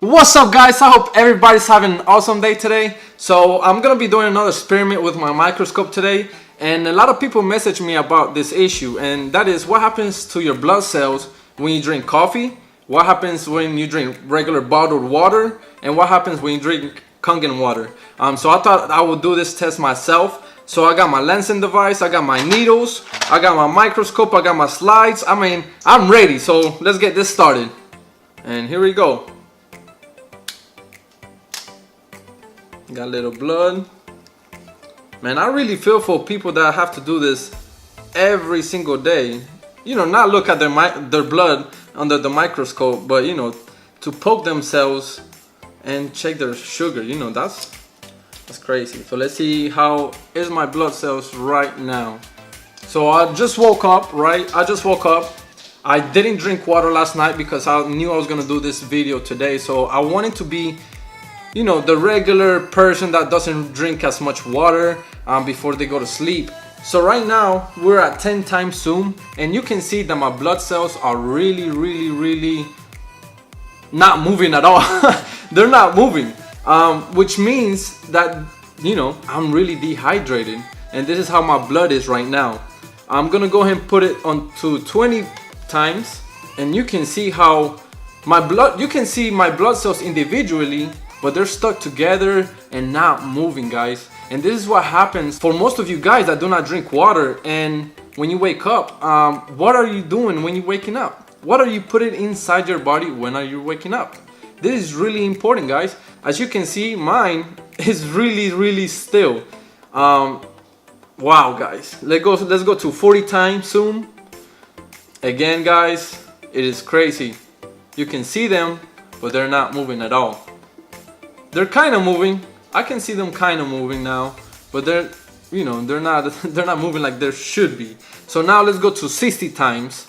What's up, guys? I hope everybody's having an awesome day today. So I'm gonna be doing another experiment with my microscope today, and a lot of people message me about this issue, and that is what happens to your blood cells when you drink coffee, what happens when you drink regular bottled water, and what happens when you drink Kangen water. So I thought I would do this test myself. So I got my lensing device, I got my needles, I got my microscope, I got my slides. I mean, I'm ready. So let's get this started. And here we go. Got a little blood. Man, I really feel for people that have to do this every single day. You know, not look at their blood under the microscope, but you know, to poke themselves and check their sugar. You know, that's crazy. So let's see how is my blood cells right now. So I just woke up, right? I just woke up. I didn't drink water last night because I knew I was gonna do this video today. So I wanted to be, you know, the regular person that doesn't drink as much water before they go to sleep. So right now we're at 10 times zoom, and you can see that my blood cells are really not moving at all. They're not moving, which means that, you know, I'm really dehydrated, and this is how my blood is right now. I'm gonna go ahead and put it on to 20 times, and you can see how you can see my blood cells individually, but they're stuck together and not moving, guys. And this is what happens for most of you guys that do not drink water. And when you wake up, what are you doing when you're waking up? What are you putting inside your body when are you waking up? This is really important, guys. As you can see, mine is really still. Wow, guys. Let's go to 40 times zoom. Again, guys, it is crazy. You can see them, but they're not moving at all. They're kind of moving. I can see them kind of moving now, but they're not moving like they should be. So now let's go to 60 times.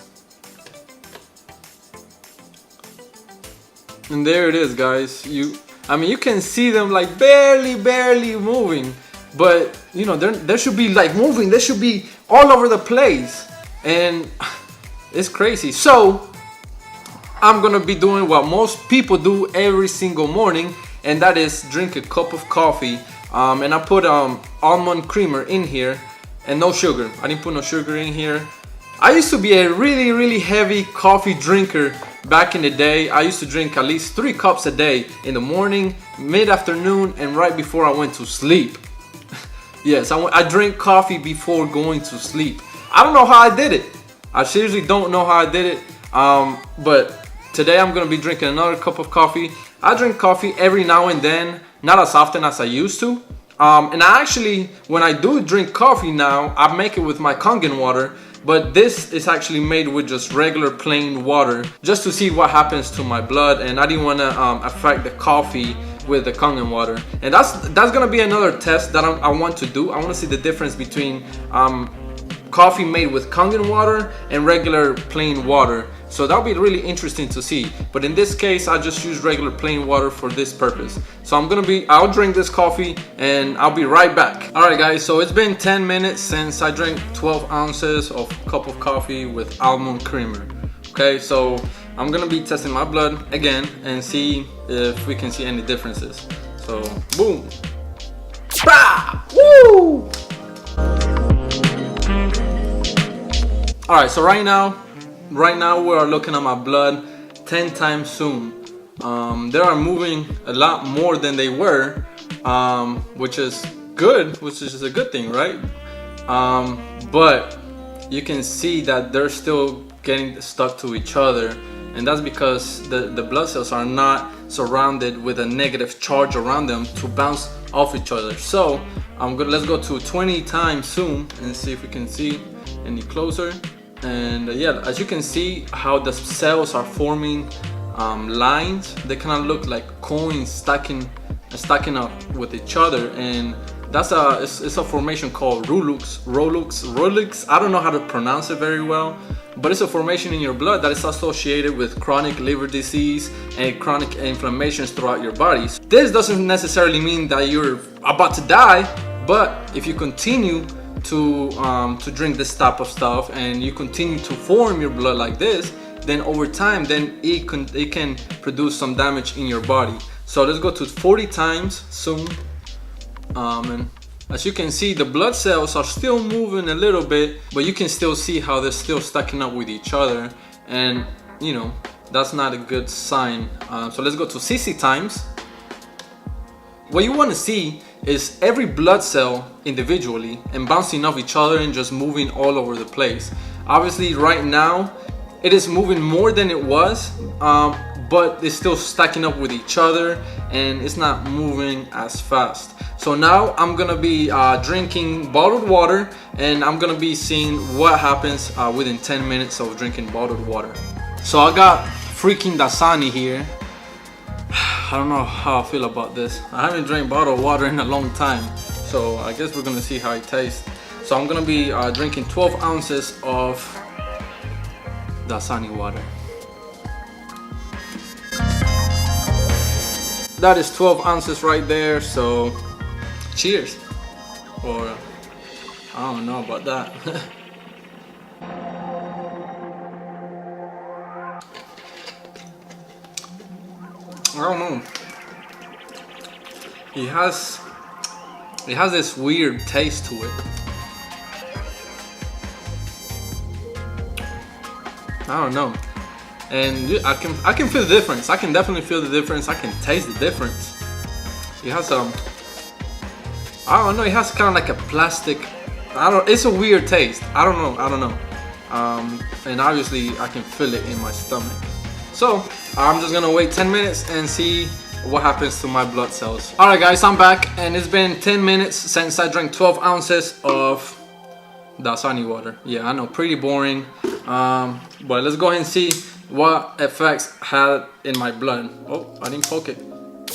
And there it is, guys. You can see them like barely moving, but you know, they should be like moving. They should be all over the place, and it's crazy. So I'm gonna be doing what most people do every single morning, and that is drink a cup of coffee. And I put almond creamer in here and no sugar. I didn't put no sugar in here. I used to be a really heavy coffee drinker back in the day. I used to drink at least 3 cups a day, in the morning, mid-afternoon, and right before I went to sleep. Yes, I drink coffee before going to sleep. I don't know how I did it. I seriously don't know how I did it. But today I'm gonna be drinking another cup of coffee. I drink coffee every now and then, not as often as I used to. And I actually, when I do drink coffee now, I make it with my Kangen water, but this is actually made with just regular plain water, just to see what happens to my blood. And I didn't want to affect the coffee with the Kangen water. And that's gonna be another test that I want to do. I want to see the difference between coffee made with Kangen water and regular plain water. So that'll be really interesting to see. But in this case, I just use regular plain water for this purpose. So I'll drink this coffee and I'll be right back. All right, guys, so it's been 10 minutes since I drank 12 ounces of cup of coffee with almond creamer. Okay, so I'm gonna be testing my blood again and see if we can see any differences. So, boom. Bah! Woo! All right, so right now we are looking at my blood 10 times zoom. They are moving a lot more than they were, which is good, which is a good thing, right? But you can see that they're still getting stuck to each other, and that's because the blood cells are not surrounded with a negative charge around them to bounce off each other. So let's go to 20 times zoom and see if we can see any closer. And yeah, as you can see how the cells are forming lines. They kind of look like coins stacking up with each other, and that's it's a formation called Rolux. I don't know how to pronounce it very well, but it's a formation in your blood that is associated with chronic liver disease and chronic inflammations throughout your body. This doesn't necessarily mean that you're about to die, but if you continue to drink this type of stuff and you continue to form your blood like this, then over time, then it can produce some damage in your body. So let's go to 40 times zoom. And as you can see, the blood cells are still moving a little bit, but you can still see how they're still stacking up with each other, and you know, that's not a good sign. So let's go to 60 times. What you want to see is every blood cell individually and bouncing off each other and just moving all over the place. Obviously right now it is moving more than it was, but it's still stacking up with each other and it's not moving as fast. So now I'm gonna be drinking bottled water, and I'm gonna be seeing what happens within 10 minutes of drinking bottled water. So I got freaking Dasani here. I don't know how I feel about this. I haven't drank bottled water in a long time, so I guess we're gonna see how it tastes. So I'm gonna be drinking 12 ounces of Dasani water. That is 12 ounces right there, so cheers. Or I don't know about that. I don't know. It has this weird taste to it. I don't know. And I can feel the difference. I can definitely feel the difference. I can taste the difference. It has I don't know. It has kind of like a plastic. It's a weird taste. I don't know. And obviously I can feel it in my stomach. So I'm just gonna wait 10 minutes and see what happens to my blood cells. Alright guys, I'm back, and it's been 10 minutes since I drank 12 ounces of Dasani water. Yeah, I know, pretty boring. But let's go ahead and see what effects had in my blood. Oh, I didn't poke it.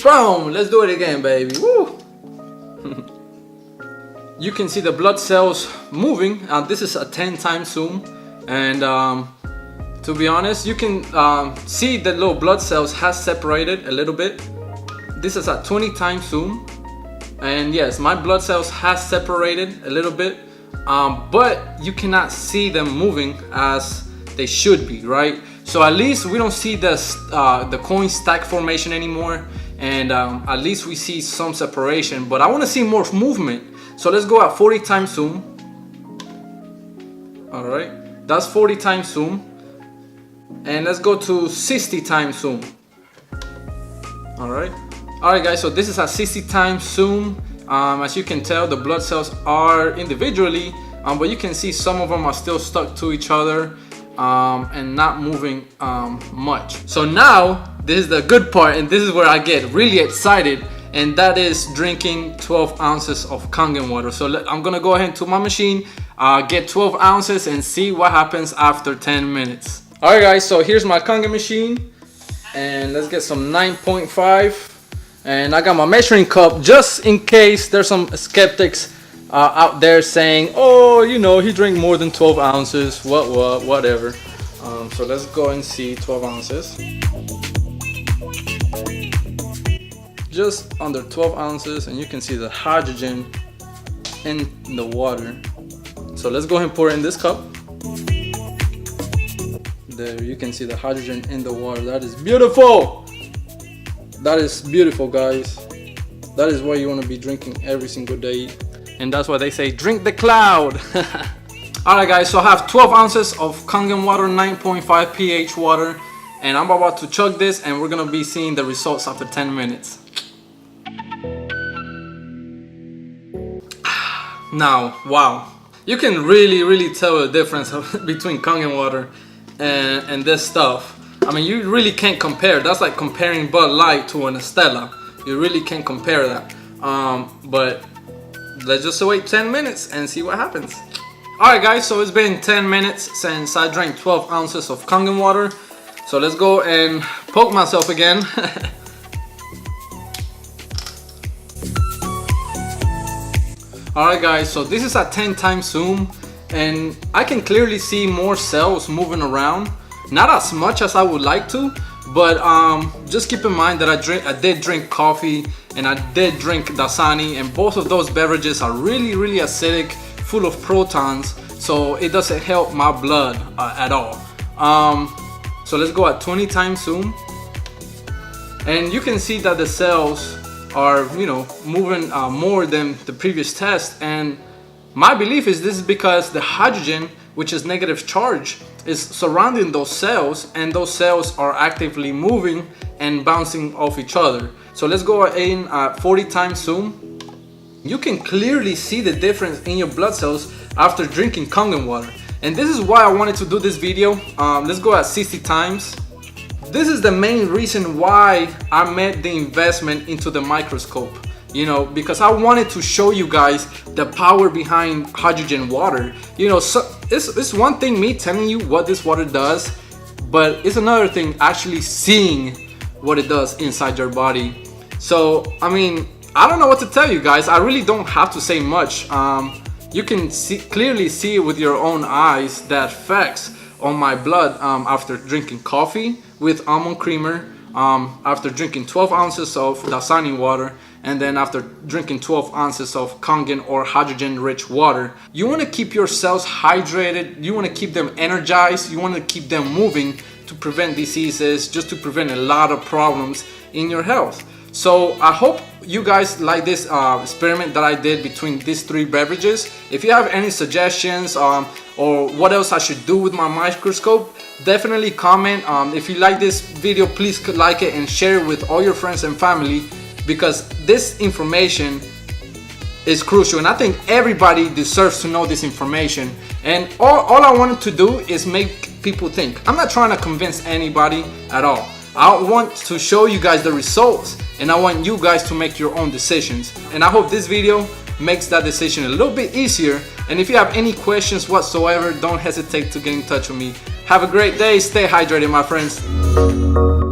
Boom! Let's do it again, baby. Woo! You can see the blood cells moving. This is a 10 times zoom, and to be honest, you can see the little blood cells has separated a little bit. This is a 20 times zoom, and yes, my blood cells has separated a little bit, but you cannot see them moving as they should be, right? So at least we don't see the coin stack formation anymore, and at least we see some separation, but I want to see more movement. So let's go at 40 times zoom. All right, that's 40 times zoom. And let's go to 60 times zoom. Alright guys, so this is a 60 times zoom. As you can tell, the blood cells are individually, but you can see some of them are still stuck to each other and not moving much. So now this is the good part, and this is where I get really excited, and that is drinking 12 ounces of Kangen water. So I'm gonna go ahead to my machine, get 12 ounces and see what happens after 10 minutes. Alright guys, so here's my Kangen machine, and let's get some 9.5, and I got my measuring cup just in case there's some skeptics out there saying, oh, you know, he drank more than 12 ounces, whatever. So let's go and see 12 ounces. Just under 12 ounces, and you can see the hydrogen in the water. So let's go ahead and pour it in this cup. There you can see the hydrogen in the water. That is beautiful. That is beautiful, guys. That is what you want to be drinking every single day, and that's why they say drink the cloud. Alright guys, so I have 12 ounces of Kangen water, 9.5 pH water, and I'm about to chug this, and we're gonna be seeing the results after 10 minutes. Now, wow, you can really tell the difference between Kangen water and this stuff. I mean, you really can't compare. That's like comparing Bud Light to an Estella. You really can't compare that. But let's just wait 10 minutes and see what happens. Alright guys, so it's been 10 minutes since I drank 12 ounces of Kangen water. So let's go and poke myself again. Alright guys, so this is a 10 times zoom, and I can clearly see more cells moving around. Not as much as I would like to, but just keep in mind that I did drink coffee and I did drink Dasani, and both of those beverages are really acidic, full of protons, so it doesn't help my blood at all. So let's go at 20 times zoom. And you can see that the cells are, moving more than the previous test. And my belief is this is because the hydrogen, which is negative charge, is surrounding those cells, and those cells are actively moving and bouncing off each other. So let's go in at 40 times zoom. You can clearly see the difference in your blood cells after drinking Kangen water. And this is why I wanted to do this video. Let's go at 60 times. This is the main reason why I made the investment into the microscope, because I wanted to show you guys the power behind hydrogen water. So it's one thing me telling you what this water does, but it's another thing actually seeing what it does inside your body. So, I don't know what to tell you guys. I really don't have to say much. You can clearly see with your own eyes the effects on my blood after drinking coffee with almond creamer, after drinking 12 ounces of Dasani water, and then after drinking 12 ounces of Kangen or hydrogen rich water. You want to keep your cells hydrated, you want to keep them energized, you want to keep them moving to prevent diseases, just to prevent a lot of problems in your health. So I hope you guys like this experiment that I did between these three beverages. If you have any suggestions or what else I should do with my microscope, definitely comment. If you like this video, please like it and share it with all your friends and family, because this information is crucial, and I think everybody deserves to know this information. And all I wanted to do is make people think. I'm not trying to convince anybody at all. I want to show you guys the results, and I want you guys to make your own decisions. And I hope this video makes that decision a little bit easier. And if you have any questions whatsoever, don't hesitate to get in touch with me. Have a great day. Stay hydrated, my friends.